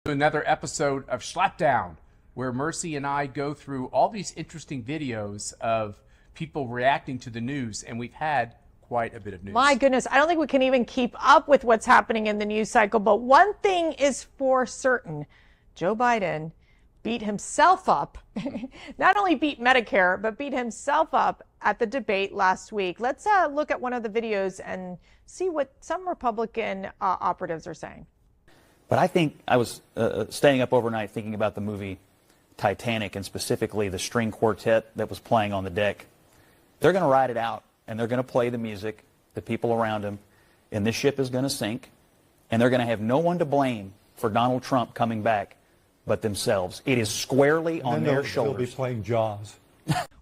Another episode of Schlapp Down, where Mercy and I go through all these interesting videos of people reacting to the news, and we've had quite a bit of news. My goodness, I don't think we can even keep up with what's happening in the news cycle, but one thing is for certain. Joe Biden beat himself up, not only beat Medicare, but beat himself up at the debate last week. Let's look at one of the videos and see what some Republican operatives are saying. But I think I was staying up overnight thinking about the movie Titanic, and specifically the string quartet that was playing on the deck. They're going to ride it out, and they're going to play the music, the people around them, and this ship is going to sink, and they're going to have no one to blame for Donald Trump coming back but themselves. It is squarely on their shoulders. They'll be playing Jaws.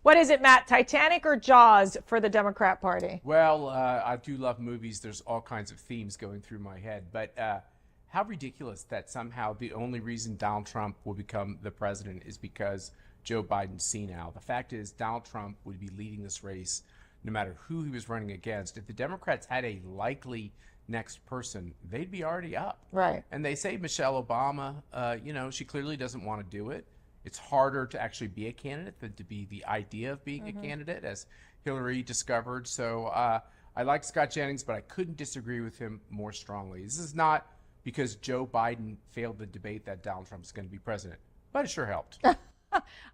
What is it, Matt? Titanic or Jaws for the Democrat Party? Well, I do love movies. There's all kinds of themes going through my head, but how ridiculous that somehow the only reason Donald Trump will become the president is because Joe Biden's senile. The fact is, Donald Trump would be leading this race no matter who he was running against. If the Democrats had a likely next person, they'd be already up. Right. And they say Michelle Obama, she clearly doesn't want to do it. It's harder to actually be a candidate than to be the idea of being a candidate, as Hillary discovered. So I like Scott Jennings, but I couldn't disagree with him more strongly. This is not because Joe Biden failed the debate that Donald Trump is going to be president, but it sure helped.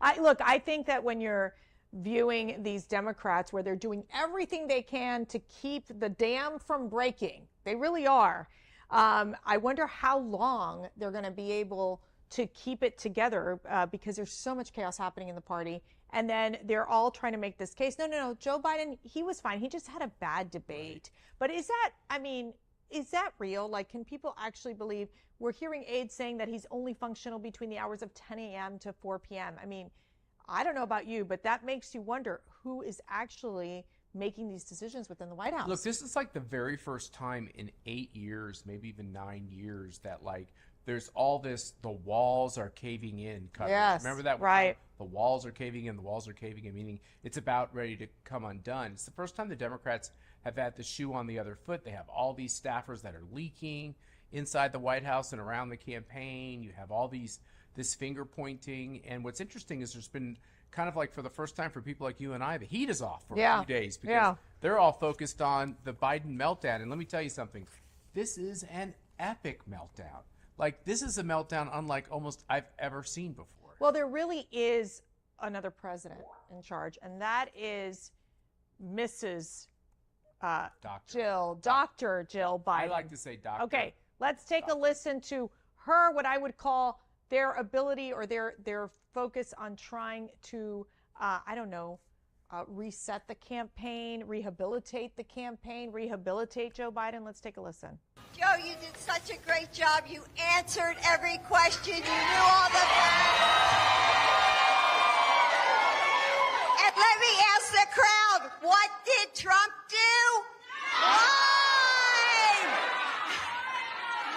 I think that when you're viewing these Democrats where they're doing everything they can to keep the dam from breaking, they really are. I wonder how long they're going to be able to keep it together because there's so much chaos happening in the party. And then they're all trying to make this case. No, Joe Biden, he was fine. He just had a bad debate. But is that real? Like, can people actually believe? We're hearing aides saying that he's only functional between the hours of 10 a.m. to 4 p.m. I mean, I don't know about you, but that makes you wonder who is actually making these decisions within the White House. Look, this is like the very first time in 8 years, maybe even 9 years, that there's all this, the walls are caving in coverage. Yes, remember that? Right. The walls are caving in, meaning it's about ready to come undone. It's the first time the Democrats have had the shoe on the other foot. They have all these staffers that are leaking inside the White House and around the campaign. You have all this finger pointing. And what's interesting is there's been kind of like, for the first time for people like you and I, the heat is off for a few days because they're all focused on the Biden meltdown. And let me tell you something. This is an epic meltdown. Like, this is a meltdown unlike almost I've ever seen before. Well, there really is another president in charge, and that is Mrs. Dr. Jill Biden. I like to say doctor. Okay, let's take a listen to her, what I would call their ability or their focus on trying to, reset the campaign, rehabilitate the campaign, rehabilitate Joe Biden. Let's take a listen. Joe, you did such a great job. You answered every question. You knew all the facts. And let me ask the crowd, what did Trump do? Lied!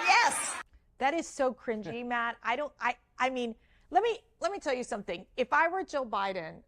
Yes. That is so cringy, Matt. I mean, let me tell you something. If I were Joe Biden,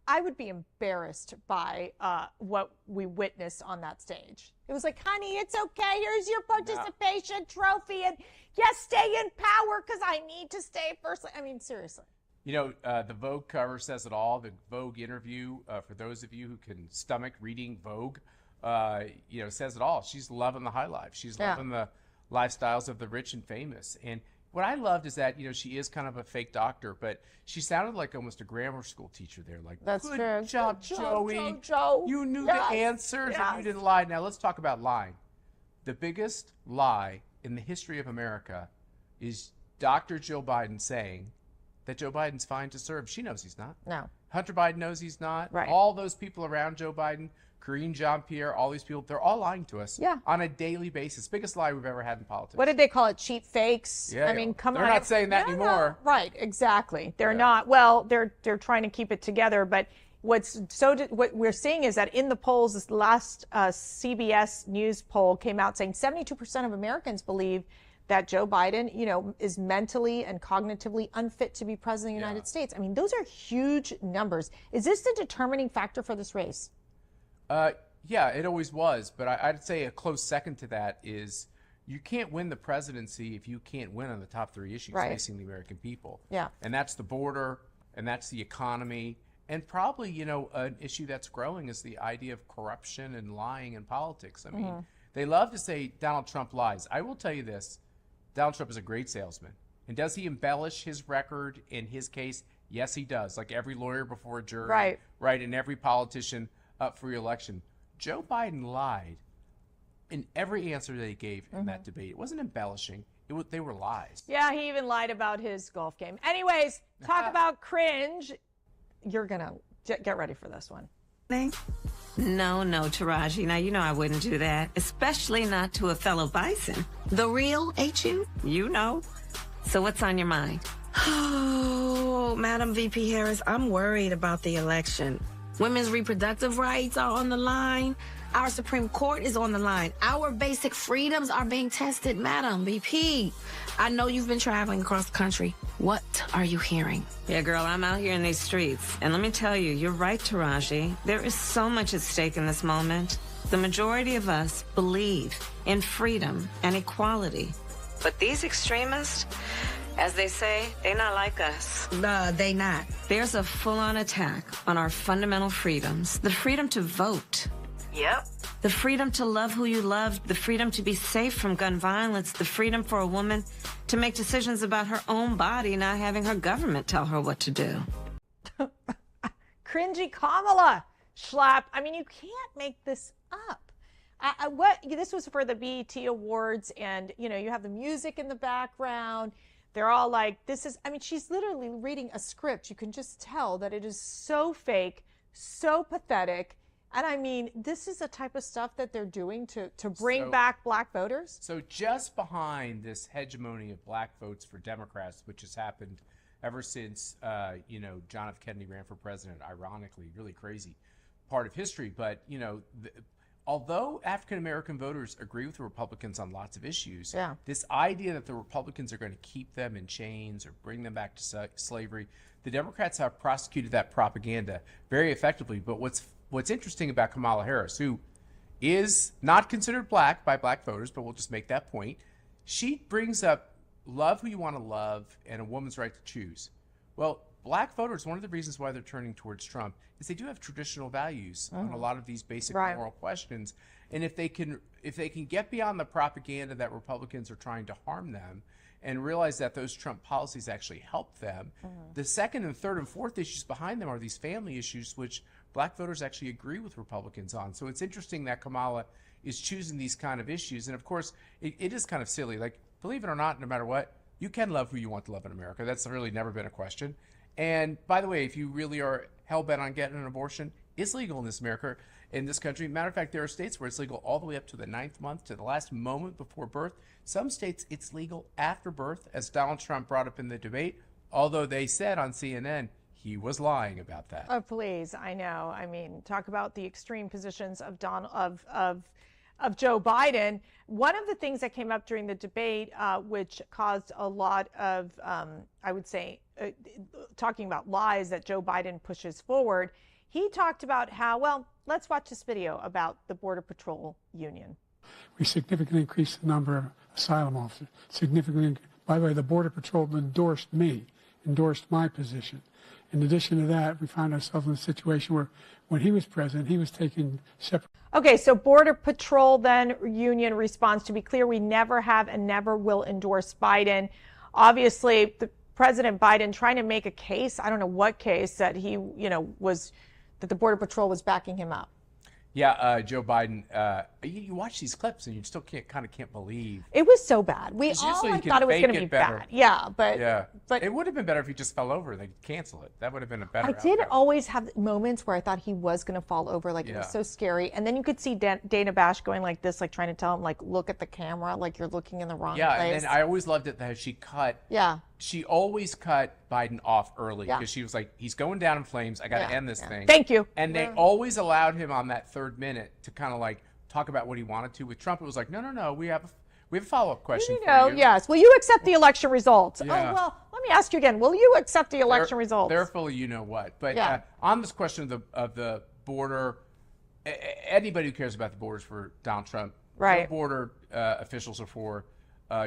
I would be embarrassed by what we witnessed on that stage. It was like, honey, it's okay. Here's your participation trophy. And yes, stay in power because I need to stay first. I mean, seriously. You know, the Vogue cover says it all. The Vogue interview, for those of you who can stomach reading Vogue, says it all. She's loving the high life. She's loving the lifestyles of the rich and famous. And what I loved is that, she is kind of a fake doctor, but she sounded like almost a grammar school teacher there. Like, that's good fair. job, Joey. Joe. You knew the answers and you didn't lie. Now let's talk about lying. The biggest lie in the history of America is Dr. Joe Biden saying that Joe Biden's fine to serve. She knows he's not. No. Hunter Biden knows he's not. Right. All those people around Joe Biden, Karine Jean-Pierre, all these people, they're all lying to us on a daily basis. Biggest lie we've ever had in politics. What did they call it? Cheap fakes? Yeah, I mean, come on. They're not saying that anymore. No. Right, exactly. They're not. Well, they're trying to keep it together. But what we're seeing is that in the polls, this last CBS News poll came out saying 72% of Americans believe that Joe Biden, is mentally and cognitively unfit to be president of the United States. I mean, those are huge numbers. Is this the determining factor for this race? Yeah, it always was. But I'd say a close second to that is you can't win the presidency if you can't win on the top 3 issues facing the American people. Yeah. And that's the border, and that's the economy, and probably, you know, an issue that's growing is the idea of corruption and lying in politics. I mean, they love to say Donald Trump lies. I will tell you this, Donald Trump is a great salesman. And does he embellish his record in his case? Yes, he does. Like every lawyer before a jury, right, and every politician up for re-election. Joe Biden lied in every answer that he gave in that debate. It wasn't embellishing. They were lies. Yeah, he even lied about his golf game. Anyways, talk about cringe. You're going to get ready for this one. No, Taraji. Now, you know I wouldn't do that, especially not to a fellow bison. The real HU? You know. So what's on your mind? Oh, Madam VP Harris, I'm worried about the election. Women's reproductive rights are on the line. Our Supreme Court is on the line. Our basic freedoms are being tested, Madam VP. I know you've been traveling across the country. What are you hearing? Yeah, girl, I'm out here in these streets. And let me tell you, you're right, Taraji. There is so much at stake in this moment. The majority of us believe in freedom and equality. But these extremists, as they say, they not like us. They not. There's a full-on attack on our fundamental freedoms. The freedom to vote. Yep. The freedom to love who you love. The freedom to be safe from gun violence. The freedom for a woman to make decisions about her own body, not having her government tell her what to do. Cringy Kamala Schlapp. I mean, you can't make this up. This was for the BET Awards, and you know, you have the music in the background. They're all like, this is, I mean, she's literally reading a script. You can just tell that it is so fake, so pathetic. And I mean, this is the type of stuff that they're doing to bring back black voters. So just behind this hegemony of black votes for Democrats, which has happened ever since, you know, John F. Kennedy ran for president, ironically, really crazy part of history. But, you know, although African-American voters agree with the Republicans on lots of issues, this idea that the Republicans are going to keep them in chains or bring them back to slavery, the Democrats have prosecuted that propaganda very effectively. But what's interesting about Kamala Harris, who is not considered black by black voters, but we'll just make that point, she brings up love who you want to love and a woman's right to choose. Well, black voters, one of the reasons why they're turning towards Trump is they do have traditional values on a lot of these basic moral questions. And if they can get beyond the propaganda that Republicans are trying to harm them and realize that those Trump policies actually help them, the second and third and fourth issues behind them are these family issues, which black voters actually agree with Republicans on. So it's interesting that Kamala is choosing these kind of issues. And of course, it is kind of silly. Like, believe it or not, no matter what, you can love who you want to love in America. That's really never been a question. And by the way, if you really are hell-bent on getting an abortion, it's legal in this country. Matter of fact, there are states where it's legal all the way up to the 9th month, to the last moment before birth. Some states, it's legal after birth, as Donald Trump brought up in the debate, although they said on CNN he was lying about that. Oh, please, I know. I mean, talk about the extreme positions of Joe Biden. One of the things that came up during the debate, which caused a lot of, I would say, talking about lies that Joe Biden pushes forward, he talked about how, well, let's watch this video about the Border Patrol Union. We significantly increased the number of asylum officers. Significantly, by the way, the Border Patrol endorsed my position. In addition to that, we found ourselves in a situation where when he was president, he was taking separate. Okay, so Border Patrol then union response, to be clear, we never have and never will endorse Biden. Obviously, President Biden trying to make a case, I don't know what case, that he, you know, that the Border Patrol was backing him up. Yeah, Joe Biden, you watch these clips and you still can't believe. It was so bad. We all thought it was going to be better. bad. Yeah, but it would have been better if he just fell over and they'd cancel it. That would have been a better I did always have moments where I thought he was going to fall over, like it was so scary. And then you could see Dana Bash going like this, like trying to tell him, like, look at the camera, like you're looking in the wrong place. Yeah, and then I always loved it that she cut. Yeah. She always cut Biden off early because she was like, he's going down in flames. I got to end this thing. Thank you. And they always allowed him on that third minute to kind of like talk about what he wanted to. With Trump, it was like, no, we have a follow-up question for you. Yes. Will you accept the election results? Yeah. Oh, well, let me ask you again. Will you accept the election results? They're full of you-know-what. But on this question of the border, anybody who cares about the borders for Donald Trump, right. no border officials are for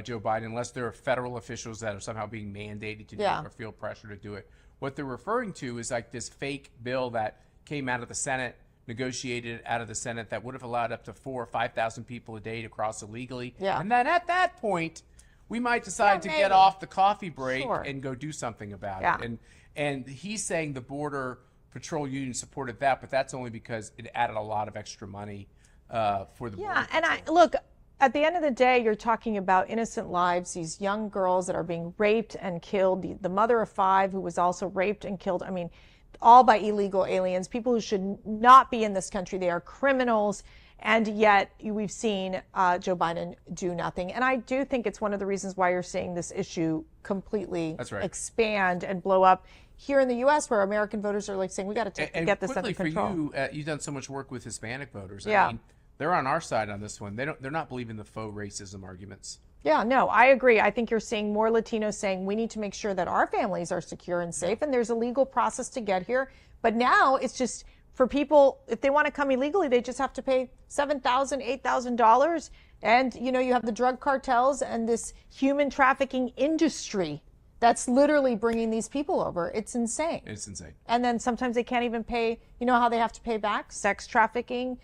Joe Biden, unless there are federal officials that are somehow being mandated to do it or feel pressure to do it. What they're referring to is like this fake bill that came out of the Senate, negotiated out of the Senate, that would have allowed up to 4,000 or 5,000 people a day to cross illegally. Yeah. And then at that point, we might decide to get off the coffee break and go do something about it. And he's saying the Border Patrol Union supported that, but that's only because it added a lot of extra money for the Border Patrol. Look, at the end of the day, you're talking about innocent lives, these young girls that are being raped and killed, the mother of 5 who was also raped and killed. I mean, all by illegal aliens, people who should not be in this country. They are criminals. And yet we've seen Joe Biden do nothing. And I do think it's one of the reasons why you're seeing this issue completely expand and blow up here in the U.S., where American voters are like saying, we got to get this under control. And quickly for you, you've done so much work with Hispanic voters. I mean, they're on our side on this one. They're not believing the faux racism arguments. Yeah, no, I agree. I think you're seeing more Latinos saying we need to make sure that our families are secure and safe, and there's a legal process to get here. But now it's just for people, if they want to come illegally, they just have to pay $7,000, $8,000. And, you know, you have the drug cartels and this human trafficking industry that's literally bringing these people over. It's insane. It's insane. And then sometimes they can't even pay, you know how they have to pay back? Sex trafficking,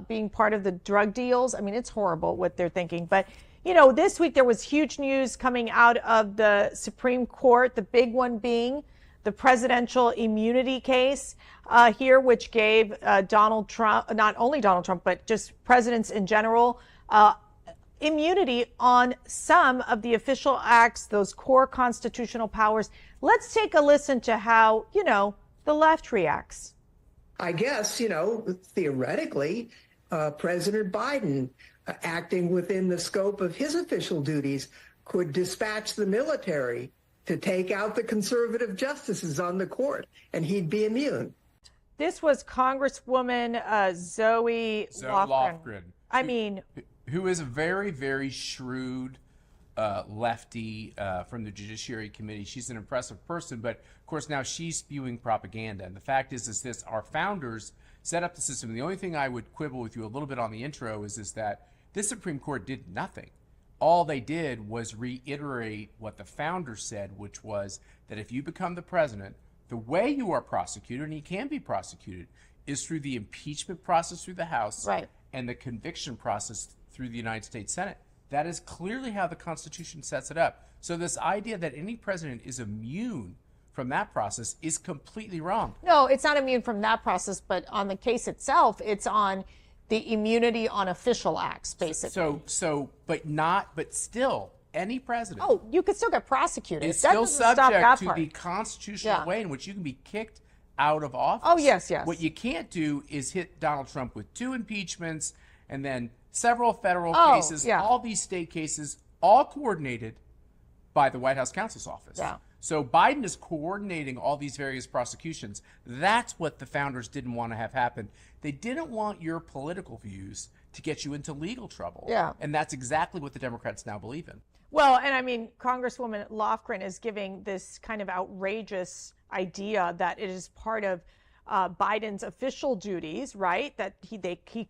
being part of the drug deals. I mean, it's horrible what they're thinking. But, you know, this week there was huge news coming out of the Supreme Court, the big one being the presidential immunity case here, which gave Donald Trump, not only Donald Trump, but just presidents in general, immunity on some of the official acts, those core constitutional powers. Let's take a listen to how, you know, the left reacts. I guess, you know, theoretically, President Biden, acting within the scope of his official duties, could dispatch the military to take out the conservative justices on the court, and he'd be immune. This was Congresswoman Zoe Lofgren. I mean, who is a very, very shrewd lefty from the Judiciary Committee. She's an impressive person, but of course now she's spewing propaganda. And the fact is this: our founders set up the system. The only thing I would quibble with you a little bit on the intro is that this Supreme Court did nothing. All they did was reiterate what the founders said, which was that if you become the president, the way you are prosecuted, and he can be prosecuted, is through the impeachment process through the House and the conviction process through the United States Senate. That is clearly how the Constitution sets it up. So this idea that any president is immune from that process is completely wrong. No, it's not immune from that process, but on the case itself, it's on the immunity on official acts, basically. But still, any president. Oh, you could still get prosecuted. Is still subject to the constitutional way in which you can be kicked out of office. Oh, yes. What you can't do is hit Donald Trump with 2 impeachments and then several federal cases, all these state cases, all coordinated by the White House counsel's office. Yeah. So Biden is coordinating all these various prosecutions. That's what the founders didn't want to have happen. They didn't want your political views to get you into legal trouble. Yeah. And that's exactly what the Democrats now believe in. Well, and I mean, Congresswoman Lofgren is giving this kind of outrageous idea that it is part of Biden's official duties, right? That he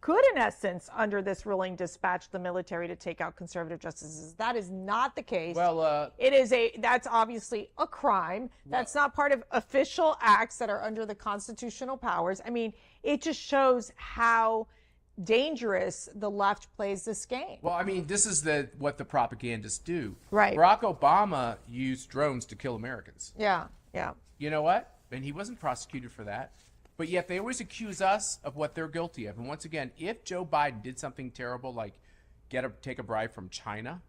could, in essence, under this ruling, dispatch the military to take out conservative justices. That is not the case. Well, that's obviously a crime. That's not part of official acts that are under the constitutional powers. I mean, it just shows how dangerous the left plays this game. Well, I mean, this is what the propagandists do. Right. Barack Obama used drones to kill Americans. Yeah. You know what? And he wasn't prosecuted for that. But yet they always accuse us of what they're guilty of. And once again, if Joe Biden did something terrible like take a bribe from China,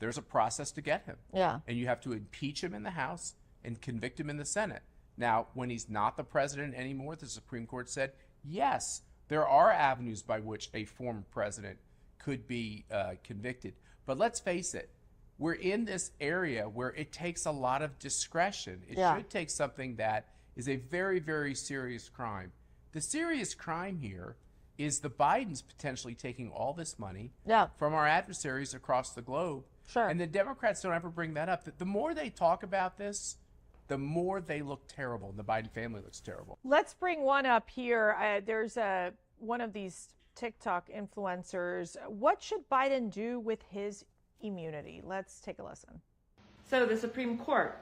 there's a process to get him. Yeah. And you have to impeach him in the House and convict him in the Senate. Now, when he's not the president anymore, the Supreme Court said, yes, there are avenues by which a former president could be convicted. But let's face it, we're in this area where it takes a lot of discretion. It should take something that is a very, very serious crime. The serious crime here is the Bidens potentially taking all this money from our adversaries across the globe. Sure. And the Democrats don't ever bring that up. The more they talk about this, the more they look terrible, and the Biden family looks terrible. Let's bring one up here. There's one of these TikTok influencers. What should Biden do with his immunity? Let's take a listen. So the Supreme Court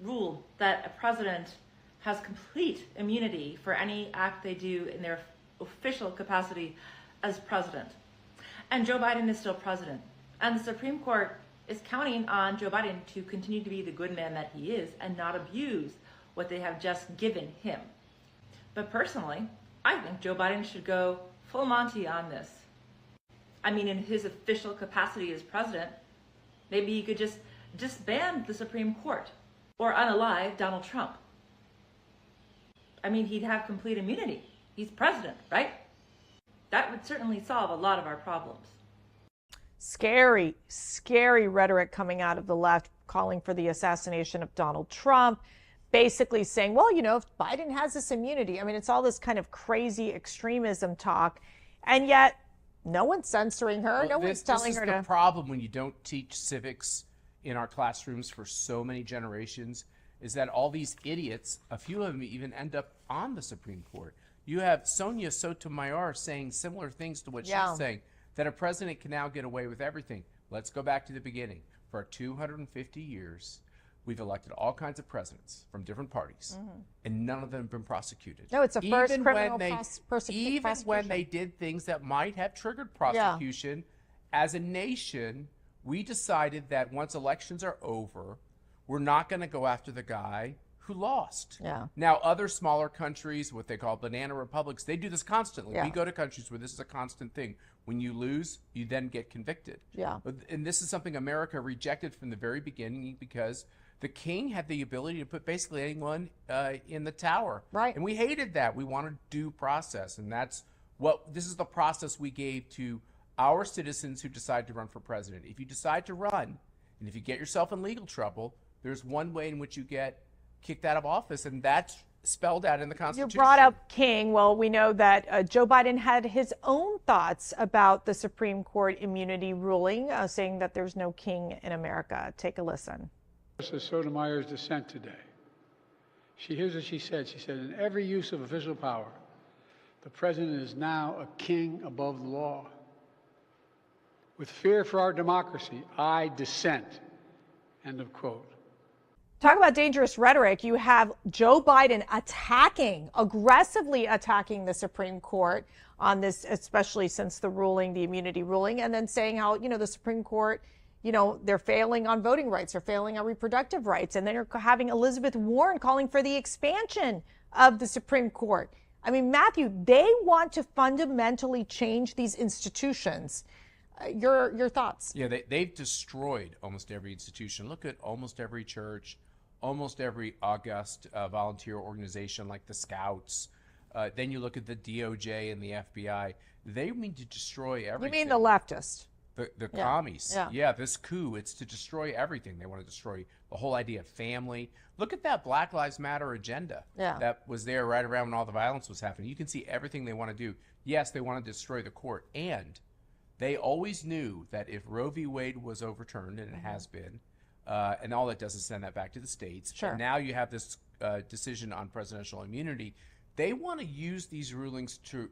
ruled that a president has complete immunity for any act they do in their official capacity as president. And Joe Biden is still president. And the Supreme Court is counting on Joe Biden to continue to be the good man that he is and not abuse what they have just given him. But personally, I think Joe Biden should go full Monty on this. I mean, in his official capacity as president, maybe he could just disband the Supreme Court or unalive Donald Trump. I mean, he'd have complete immunity. He's president, right? That would certainly solve a lot of our problems. Scary, scary rhetoric coming out of the left, calling for the assassination of Donald Trump, basically saying, well, you know, if Biden has this immunity, I mean, it's all this kind of crazy extremism talk, and yet no one's censoring her. Well, no one's telling her to. This is the problem when you don't teach civics in our classrooms for so many generations, is that all these idiots, a few of them even end up on the Supreme Court. You have Sonia Sotomayor saying similar things to what she's saying, that a president can now get away with everything. Let's go back to the beginning. For 250 years, we've elected all kinds of presidents from different parties, and none of them have been prosecuted. No, it's a first even criminal prosecution. Even prosecution. when they did things that might have triggered prosecution, as a nation, we decided that once elections are over, we're not going to go after the guy who lost. Yeah. Now, other smaller countries, what they call banana republics, they do this constantly. Yeah. We go to countries where this is a constant thing. When you lose, you then get convicted. Yeah. And this is something America rejected from the very beginning because the king had the ability to put basically anyone in the tower. Right. And we hated that. We wanted due process. And this is the process we gave to our citizens who decide to run for president. If you decide to run, and if you get yourself in legal trouble, there's one way in which you get kicked out of office, and that's spelled out in the Constitution. You brought up King. Well, we know that Joe Biden had his own thoughts about the Supreme Court immunity ruling, saying that there's no king in America. Take a listen. Justice Sotomayor's dissent today. Here's what she said. She said, in every use of official power, the president is now a king above the law. With fear for our democracy, I dissent. End of quote. Talk about dangerous rhetoric. You have Joe Biden aggressively attacking the Supreme Court on this, especially since the immunity ruling, and then saying how, the Supreme Court, they're failing on voting rights, they're failing on reproductive rights. And then you're having Elizabeth Warren calling for the expansion of the Supreme Court. I mean, Matthew, they want to fundamentally change these institutions. Your thoughts? Yeah, they've destroyed almost every institution. Look at almost every church, almost every august volunteer organization like the Scouts. Then you look at the DOJ and the FBI. They mean to destroy everything. You mean the leftists? The commies. Yeah, this coup, it's to destroy everything. They want to destroy the whole idea of family. Look at that Black Lives Matter agenda that was there right around when all the violence was happening. You can see everything they want to do. Yes, they want to destroy the court. And they always knew that if Roe v. Wade was overturned, and it has been, and all that does is send that back to the states. Sure. And now you have this decision on presidential immunity. They want to use these rulings to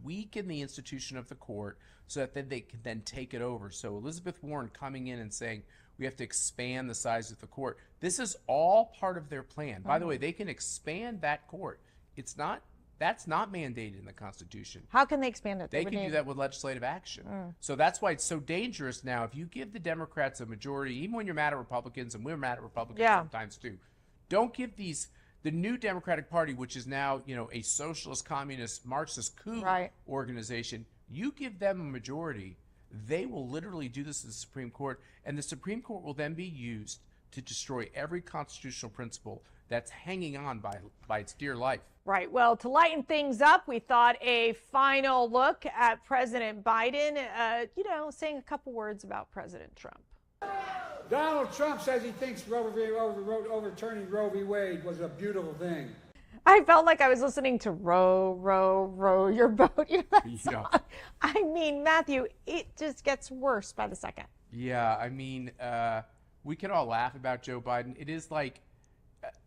weaken the institution of the court so that then they can then take it over. So Elizabeth Warren coming in and saying we have to expand the size of the court. This is all part of their plan. By the way, they can expand that court. That's not mandated in the Constitution. How can they expand it? They can do that with legislative action. So that's why it's so dangerous now. If you give the Democrats a majority, even when you're mad at Republicans, and we're mad at Republicans sometimes too, don't give the new Democratic Party, which is now a socialist, communist, Marxist coup organization, you give them a majority, they will literally do this to the Supreme Court, and the Supreme Court will then be used to destroy every constitutional principle that's hanging on by its dear life. Right. Well, to lighten things up, we thought a final look at President Biden, saying a couple words about President Trump. Donald Trump says he thinks overturning Roe v. Wade was a beautiful thing. I felt like I was listening to Row, Row, Row Your Boat. Song. I mean, Matthew, it just gets worse by the second. Yeah, I mean, we can all laugh about Joe Biden. It is like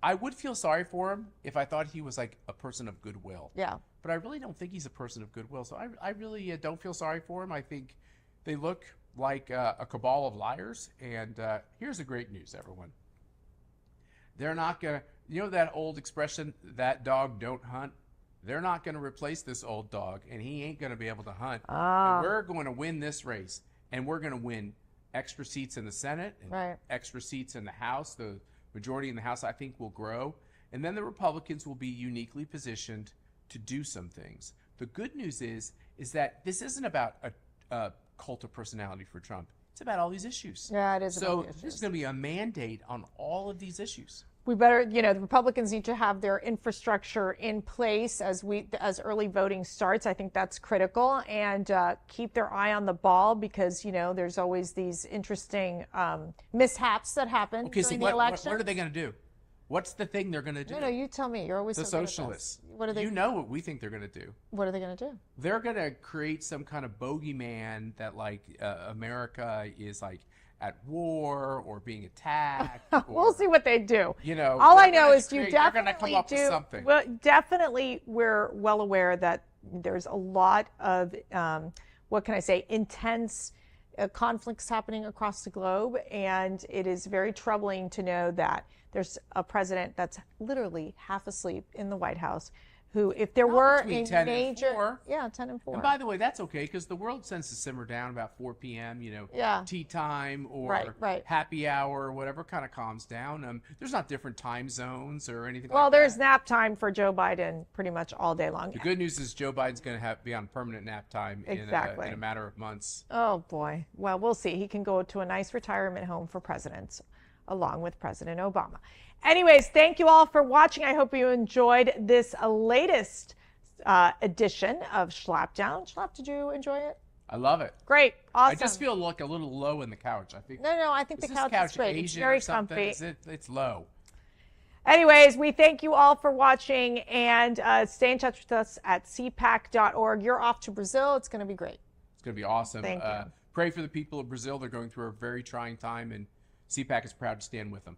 I would feel sorry for him if I thought he was like a person of goodwill. Yeah. But I really don't think he's a person of goodwill. So I really don't feel sorry for him. I think they look like a cabal of liars. And here's the great news, everyone. They're not going to, you know that old expression, that dog don't hunt? They're not going to replace this old dog, and he ain't going to be able to hunt. And we're going to win this race, and we're going to win extra seats in the Senate and extra seats in the House. The majority in the House, I think, will grow. And then the Republicans will be uniquely positioned to do some things. The good news is that this isn't about a cult of personality for Trump. It's about all these issues. Yeah, it is. So this is going to be a mandate on all of these issues. We better, the Republicans need to have their infrastructure in place as early voting starts. I think that's critical, and keep their eye on the ball because there's always these interesting mishaps that happen during the election. What are they going to do? What's the thing they're going to do? No, you tell me. You're always the so good at socialists. this. What are they? You know what we think they're going to do. What are they going to do? They're going to create some kind of bogeyman that America is at war or being attacked. We'll see what they do. All I know is you definitely they're going to come up with something. Well, definitely, we're well aware that there's a lot of what can I say, intense conflicts happening across the globe, and it is very troubling to know that there's a president that's literally half asleep in the White House who, if there were a major... 10 and 4. And by the way, that's okay, because the world tends to simmer down about 4 p.m., tea time or happy hour, whatever kind of calms down. There's not different time zones or anything like that. Well, there's nap time for Joe Biden pretty much all day long. The good news is Joe Biden's going to be on permanent nap time in a matter of months. Oh, boy. Well, we'll see. He can go to a nice retirement home for presidents, along with President Obama. Anyways, thank you all for watching. I hope you enjoyed this latest edition of Schlapp Down. Schlapp, did you enjoy it? I love it. Great. Awesome. I just feel like a little low in the couch. I think. No, I think the couch is great. Asian it's very or something? comfy. It's low. Anyways, we thank you all for watching, and stay in touch with us at cpac.org. You're off to Brazil. It's going to be great. It's going to be awesome. Thank you. Pray for the people of Brazil. They're going through a very trying time, and CPAC is proud to stand with them.